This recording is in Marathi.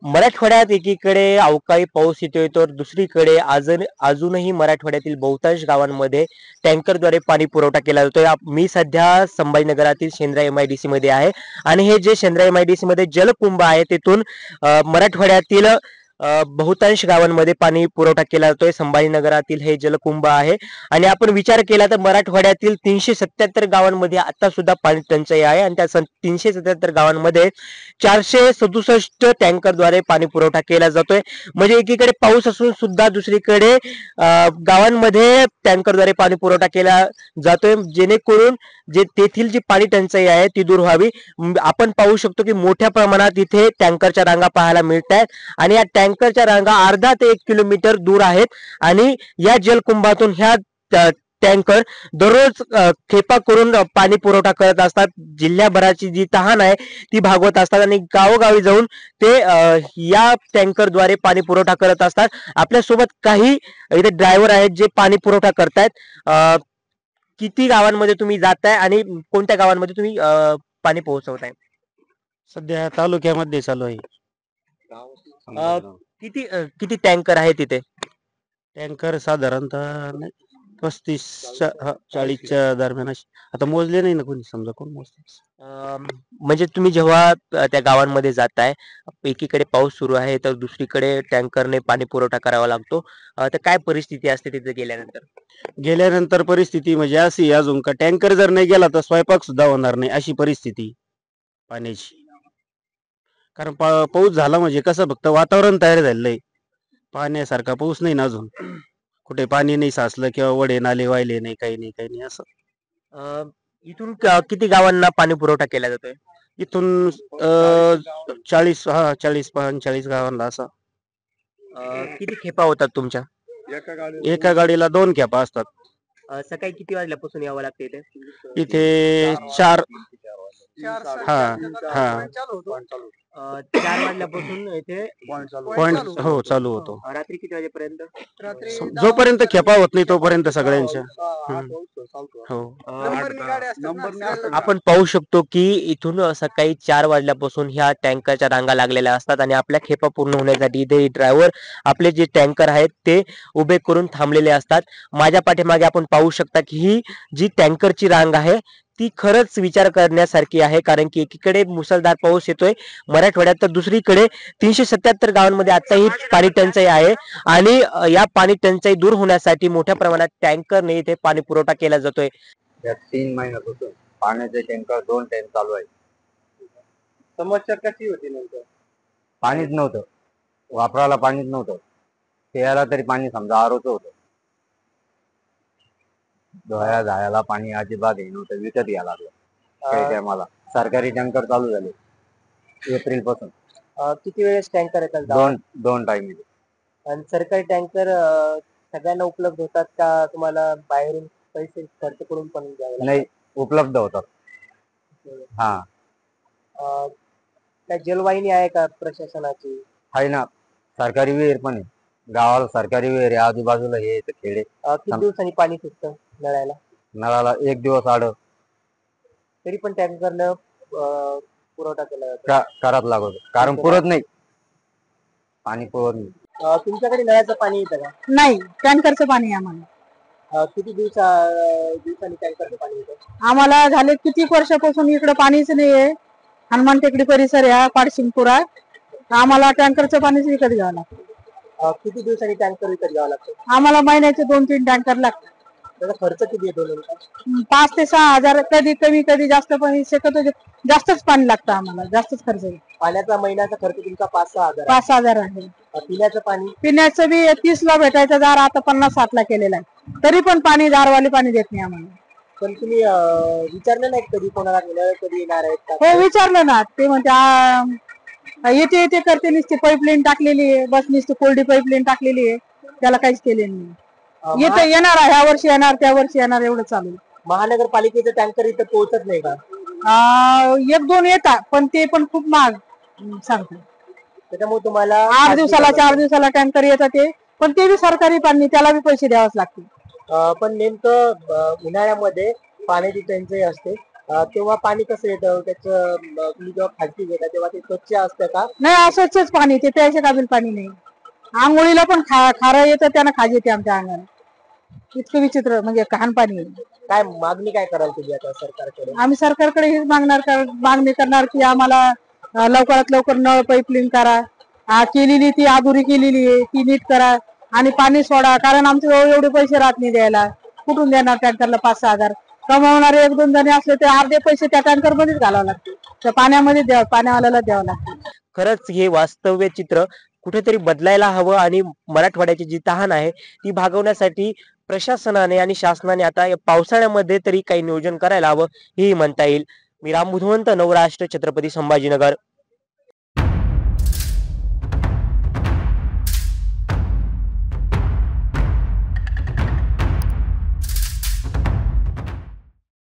मराठवाड्यात एकीकडे अवकाळी पाऊस येतोय तर दुसरीकडे अजूनही मराठवाड्यातील बहुतांश गावांमध्ये टँकरद्वारे पाणी पुरवठा केला जातोय। मी सध्या संभाजीनगरातील शेंद्रा MIDC मध्ये आहे आणि हे जे शेंद्रा MIDC मध्ये जलकुंभ आहे तिथून मराठवाड्यातील बहुतांश गावांमध्ये पाणी पुरवठा केला जातोय। संभाजीनगरातील हे जलकुंभ आहे आणि आपण विचार केला तर मराठवाड्यातील 377 गावांमध्ये आता सुद्धा पाणी टंचाई आहे आणि त्या 377 गावांमध्ये 467 टँकरद्वारे पाणी पुरवठा केला जातोय। म्हणजे एकीकडे पाऊस असून सुद्धा दुसरीकडे गावांमध्ये टँकरद्वारे पाणी पुरवठा केला जातोय, जेणेकरून जे तेथील जी पाणी टंचाई आहे ती दूर व्हावी। आपण पाहू शकतो की मोठ्या प्रमाणात इथे टँकरच्या रांगा पाहायला मिळत आहेत आणि या टँकरच्या रांगा अर्धा ते 1 किलोमीटर दूर आहेत आणि या जलकुंभातून ह्या टँकर दररोज खेपा करून पाणी पुरवठा करत असतात। जिल्ह्याभराची जी तहान आहे ती भागवत असतात आणि गावोगावी जाऊन ते या टँकरद्वारे पाणी पुरवठा करत असतात। आपल्या सोबत काही इथे ड्रायव्हर आहेत जे पाणी पुरवठा करतायत। किती गावांमध्ये तुम्ही जाताय आणि कोणत्या गावांमध्ये तुम्ही पाणी पोहोचवताय? सध्या तालुक्यामध्ये चालू आहे। किती किती टँकर आहे तिथे? टँकर साधारणतः 35-40च्या दरम्यान, आता मोजले नाही ना कोणी, समजा कोण मोजते। म्हणजे तुम्ही जेव्हा त्या गावांमध्ये जाताय, एकीकडे पाऊस सुरू आहे तर दुसरीकडे टँकरने पाणी पुरवठा करावा लागतो, तर काय परिस्थिती असते तिथे गेल्यानंतर? गेल्यानंतर परिस्थिती म्हणजे अशी अजून का टँकर जर नाही गेला तर स्वयंपाक सुद्धा होणार नाही अशी परिस्थिती पाण्याची। कारण पाऊस झाला म्हणजे कसं फक्त वातावरण तयार झालेलं, पाण्यासारखा पाऊस नाही ना अजून, कुठे पाणी नाही साचलं किंवा वडे नाले वाहिले नाही, काही नाही असं। इथून किती गावांना पाणी पुरवठा केला जातोय? इथून 40-45 गावांना असं। किती खेपा होतात तुमच्या? एका गाडीला 2 खेपा असतात। सकाळी किती वाजल्यापासून यावं लागतं इथे? इथे 4 4 वाजल्यापासून इथे पॉइंट हो चालू होतो। रात्री किती वाजेपर्यंत? जोपर्यंत खेपा होत नाही तोपर्यंत सगळ्यांच्या। हो, आपण पाहू शकतो की इथून सकाळी 4 वाजल्यापासून ह्या टँकरच्या रांगा लागलेल्या असतात आणि आपल्या खेपा पूर्ण होण्यासाठी इथे ड्रायव्हर आपले जे टँकर आहेत ते उभे करून थांबलेले असतात। माझ्या पाठीमागे आपण पाहू शकता की ही जी टँकरची रांग आहे ती खरंच विचार करण्यासारखी आहे, कारण की एकीकडे मुसळधार पाऊस येतोय मराठवाड्यात तर दुसरीकडे 377 गावांमध्ये आताही पाणी टंचाई आहे आणि या पाणी टंचाई दूर होण्यासाठी मोठ्या प्रमाणात टँकरने इथे पाणी पुरवठा केला जातोय। या 3 महिन्यापासून पाण्याचे टँकर 2 टँक चालू आहे। समस्या कशी होती नेमकं? पाणीच नव्हतं, वापरायला पाणीच नव्हतं, प्यायला तरी पाणी समजा आरोचं होतं, डोळ्या झाडाला पाणी अजिबात हे नव्हतं, विकत घ्यायला लागलं। काही टायमाला सरकारी टँकर चालू झाले एप्रिल पासून। किती वेळेस टँकर येतात? दोन टाइम। आणि सरकारी टँकर सगळ्यांना उपलब्ध होतात का तुम्हाला बाहेरून पैसे खर्च करून पण द्यावे? नाही, उपलब्ध होतात। हा, काय जलवाहिनी आहे का प्रशासनाची? आहे ना, सरकारी विहीर पण आहे गावाला, सरकारी विहीर आहे आजूबाजूला, हे खेडे। किती दिवसांनी पाणी सुटतं नळाला? नळाला 1 दिवस आड, तरी पण टँकरनं पुरवठा केला जातो, करावं लागत, कारण पुरत नाही, पाणी पुरत नाही। तुमच्याकडे नळाचं पाणी येतं का? नाही, टँकरचं पाणी आम्हाला। किती दिवसांनी टँकरचं पाणी येतं? आम्हाला झाले किती वर्षापासून इकडे पाणीच नाहीये। हनुमान टेकडी परिसर या पाडशिंगपुरा, आम्हाला टँकरचं पाणीच विकत घ्यावं लागतं। किती दिवसांनी टँकर विकत घ्यावं लागतं? आम्हाला महिन्याचे 2-3 टँकर लागतात। त्याचा खर्च किती येतो नेमका? 5 ते 6 हजार, कधी कमी कधी जास्त, पण शक्यतो जास्तच पाणी लागतं आम्हाला, जास्तच खर्च आहे। पाण्याचा महिन्याचा खर्च तुमचा 5-6 हजार? 5-6 हजार आहे। पिण्याचं पाणी? पिण्याचं बी 30 ला भेटायचं जार, आता 50-60 ला केलेला आहे, तरी पण पाणी दारवाले पाणी देत नाही आम्हाला। पण तुम्ही विचारलं नाही कधी कोणाला कधी येणार आहेत? हो विचारलं ना, ते म्हणते येते करते, नुसती पाईपलाईन टाकलेली आहे, बस नुसती कोरडी पाईपलाईन टाकलेली आहे, त्याला काहीच केले नाही। येणार, ह्या वर्षी येणार, त्या वर्षी येणार, एवढं चालू। महानगरपालिकेचं टँकर इथं पोहोचत नाही का? 1-2 येतात, पण ते पण खूप महाग सांगतात। त्याच्यामुळे तुम्हाला 8 दिवसाला 4 दिवसाला टँकर येतात ते, पण ते बी सरकारी पाणी, त्याला बी पैसे द्यावाच लागतील. पण नेमकं उन्हाळ्यामध्ये पाण्याची टंचाई असते, तेव्हा पाणी कसं येतं त्याचं, तुम्ही जेव्हा खालती घेता तेव्हा ते स्वच्छ असतं का? नाही, असंच पाणी, ते प्यायच्या काबिल पाणी नाही. आंघोळीला पण खारं येतं, त्यानं खाज येते आमच्या अंगाला. इतकं विचित्र, म्हणजे घाण पाणी आहे. काय मागणी काय कराल तुम्ही आता सरकारकडे? आम्ही सरकारकडे हेच मागणी करणार की आम्हाला लवकरात लवकर नळ पाईपलाईन करा. केलेली ती अधुरी केलेली आहे, ती नीट करा आणि पाणी सोडा. कारण आमच्या जवळ एवढे पैसे राहत नाही द्यायला. कुठून देणार टँकरला 5-6 हजार? कमावणारे 1-2 जणी असले तर अर्धे पैसे त्या टँकर मध्येच घालावं लागते, त्या पाण्यामध्ये पाण्यावाल्याला द्यावं लागते. खरंच हे वास्तव्य चित्र कुठेतरी बदलायला हवं आणि मराठवाड्याची जी तहान आहे ती भागवण्यासाठी प्रशासनाने आणि शासनाने आता या पावसाळ्यामध्ये तरी काही नियोजन करायला हवं हेही म्हणता येईल. मी राम बुधवंत, नवराष्ट्र, छत्रपती संभाजीनगर.